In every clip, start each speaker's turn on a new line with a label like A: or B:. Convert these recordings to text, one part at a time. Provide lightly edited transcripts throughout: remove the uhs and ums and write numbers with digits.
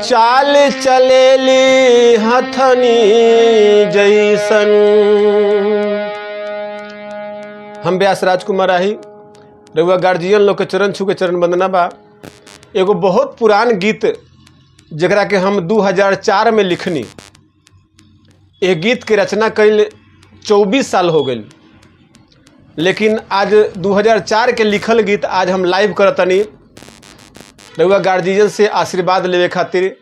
A: चाल चलेली हथनी जैसन। हम व्यास राजकुमार आही रउआ गार्जियन लोग के चरण छू के चरण वंदना बा। एगो बहुत पुरान गीत जरा के हम 2004 में लिखनी। एक गीत के रचना कल 24 साल हो गई, लेकिन आज 2004 के लिखल गीत आज हम लाइव करतनी। रउआ गार्जियन से आशीर्वाद लेवे खातिर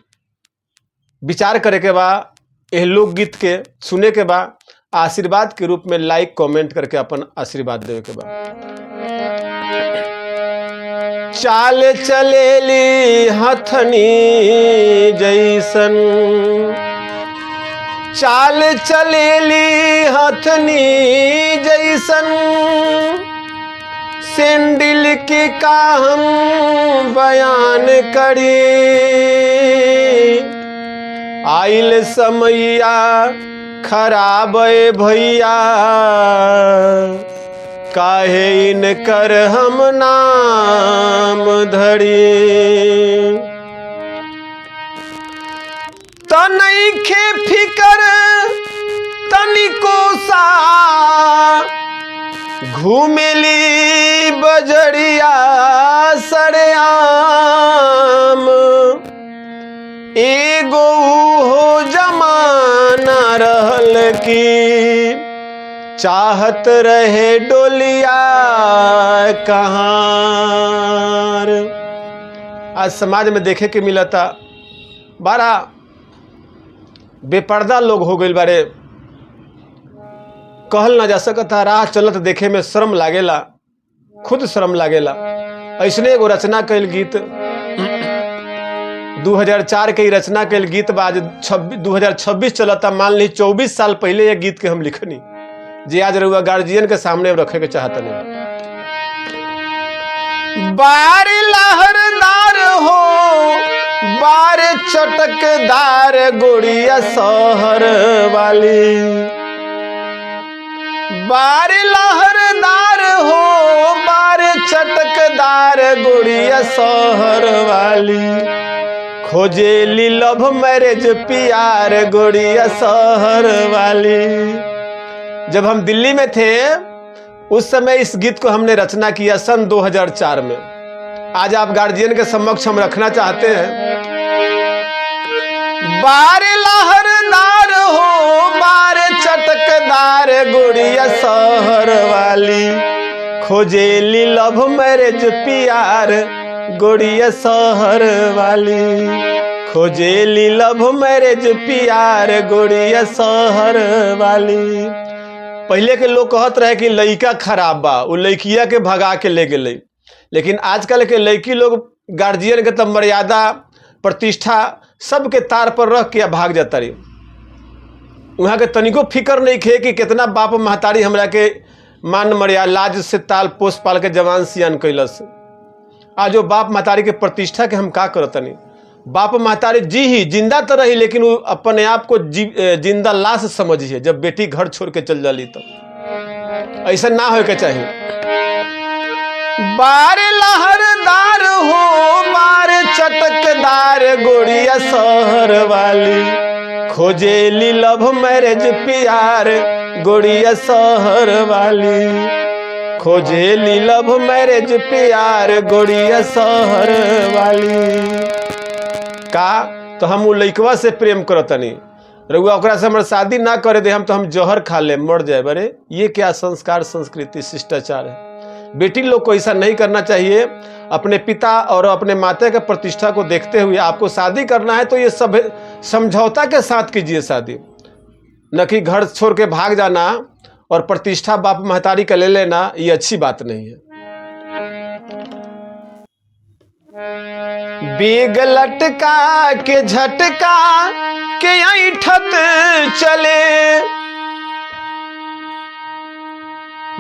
A: विचार करे के बा, एह लोकगीत के सुने के बा, आशीर्वाद के रूप में लाइक कमेंट करके अपन आशीर्वाद देवे के बा। चाल चलेली हथनी जैसन, चाल चलेली हथनी जैसन, सैंडल के का हम बयान करी। आइल समैया खराब भैया, काहे इनकर हम नाम धरी। तनइखे फिकर तनिको सा, घूमेली बजरिया सरेआम। एगो हो जमाना रहल की, चाहत रहे डोलिया कहार। आज समाज में देखे के मिलता बारा बेपर्दा लोग हो गए बारे। कहल ना जा सकता, राह चलत देखे में शर्म लागेला, खुद शर्म लागेला। ऐसने एगो रचना कैल गीत 2004 के रचना कैल गीत बा। आज 2026 चलता, मान ली 24 साल पहले ये गीत के हम लिखनी, जे आज रउआ गार्जियन के सामने रखे के चाहत नहीं। बार लहरदार हो, बार चटकदार गोड़िया शहर वाली। बार लहरदार हो, बार चटकदार गोड़िया शहर वाली। खोजेली लव मैरिज प्यार गोड़िया शहर वाली। जब हम दिल्ली में थे उस समय इस गीत को हमने रचना किया सन 2004 में। आज आप गार्जियन के समक्ष हम रखना चाहते हैं। बार लहरदार हो, बार चटकदार गोड़िया शहर वाली। खोजेली लव मैरिज प्यार गोड़िया शहर वाली। खोजेली लव मैरिज प्यार गोड़िया शहर वाली। पहले के लोग कहत रहे कि लड़का खराब बा, वो लड़किया के भगा के ले गए। लेकिन आजकल के लड़की लोग गार्जियन के तब मर्यादा प्रतिष्ठा सबके तार पर रख के भाग जाता रही। वहाँ के तनिको फिक्र नहीं खे कि कितना बाप महतारी हमरा के मान मर्यादा लाज से ताल पोस पाल के जवान सियान कैलस। आज वो बाप महतारी के प्रतिष्ठा के हम का करतनी। बाप महतारी जी ही जिंदा तो रही, लेकिन वो अपने आप को जिंदा लाश समझिए जब बेटी घर छोड़ के चल जाली। तो ऐसा ना हो के चाहिए। बार लहरदार हो, बार चटकदार गोड़िया शहर वाली। खोजेली लव मैरिज प्यार गोड़िया शहर वाली। खोजेली लव मैरिज प्यार गोड़िया शहर वाली। का तो हम वो लइकवा से प्रेम करतनी, रउआ ओकरा से हमारे शादी ना करे दे हम तो हम जहर खा ले मर जाए। बरे ये क्या संस्कार संस्कृति शिष्टाचार है। बेटी लोग को ऐसा नहीं करना चाहिए। अपने पिता और अपने माता के प्रतिष्ठा को देखते हुए आपको शादी करना है तो ये सब समझौता के साथ कीजिए शादी, न कि घर छोड़ के भाग जाना और प्रतिष्ठा बाप महतारी का ले लेना। ये अच्छी बात नहीं है। बेग लटका के झटका के ऐठत चले।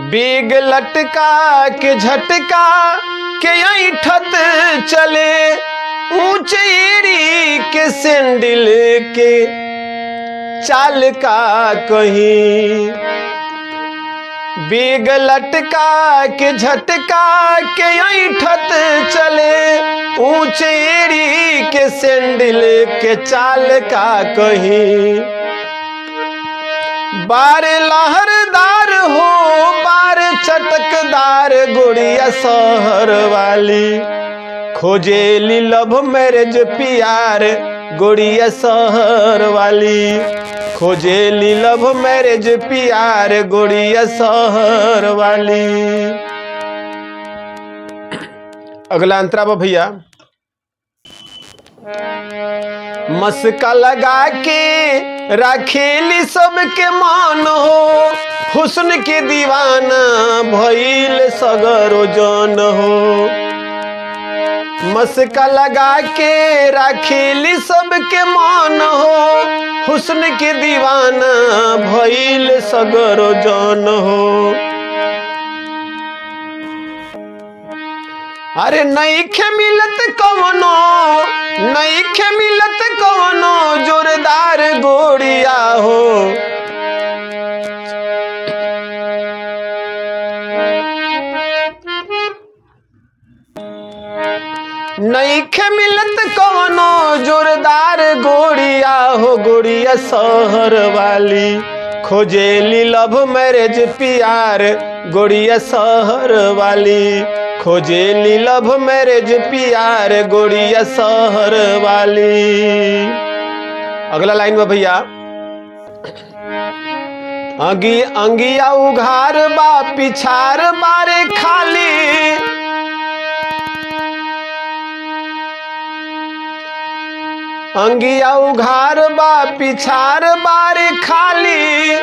A: बेग लटका के झटका के ऐठत चले। ऊंचे एड़ी के सैंडल के चाल का कहीं। बेग लटका के झटका के ऐठत चले, ऊंचे एड़ी के सैंडल के चाल का कहीं। बार लहरदार हो बार चटकदार गुड़िया शहर वाली, खोजेली लव मैरिज प्यार गुड़िया शहर वाली, खोजेली लव मैरिज प्यार गुड़िया शहर वाली। अगला अंतरा बा भैया। मस्का लगा के राखेली सबके मान हो, हुस्न के दीवाना भइल सगरो जन हो। मस्का लगा के राखेली सबके मान हो, हुस्न के दीवाना भइल सगरो जन हो। अरे नइखे मिलत कवनो, नइखे मिलत कवनो जोरदार गोड़िया हो। नइखे मिलत कवनो जोरदार गोड़िया हो, गोड़िया शहर वाली, खोजेली लव मैरिज प्यार गोड़िया शहर वाली, खोजेली लव मैरिज प्यार गोड़िया शहर वाली। अगला लाइन में भैया। अंगिया उघार बा पिछार बारे खाली, अंगिया उघार बा पिछार बारे खाली,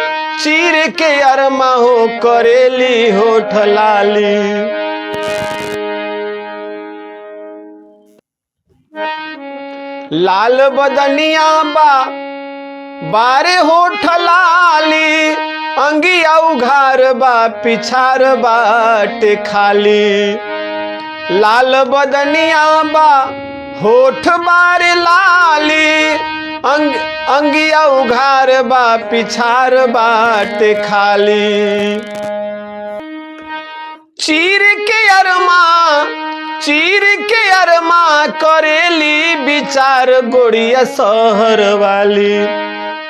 A: चीर के अरमा हो करेली होठ लाली। लाल बदनिया बा बारे होठ लाली, अंगिया उघार बा पिछार बाटे खाली। लाल बदनिया बा होठ बारे लाली, अंगिया उघार बा पिछार बाटे खाली। चीर के अरमा, चीर के अरमा करेली विचार गोड़िया शहर वाली,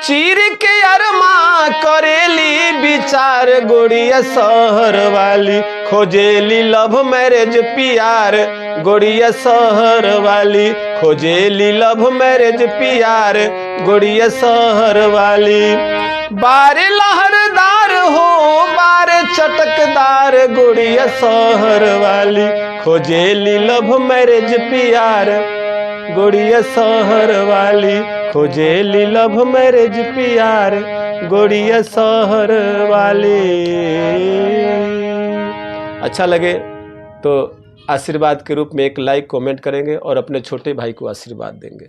A: चीर के अरमा करेली विचार गोड़िया शहर वाली, खोजेली लव मैरिज प्यार गोड़िया शहर वाली, खोजेली लव मैरिज प्यार गोड़िया शहर वाली। बारे लहरदार हो बारे चटकदार गोड़िया शहर वाली, खोजेली लव मैरिज प्यार गोड़िया शहर वाली, खोजेली लव मैरिज प्यार गोड़िया शहर वाली। अच्छा लगे तो आशीर्वाद के रूप में एक लाइक कमेंट करेंगे और अपने छोटे भाई को आशीर्वाद देंगे।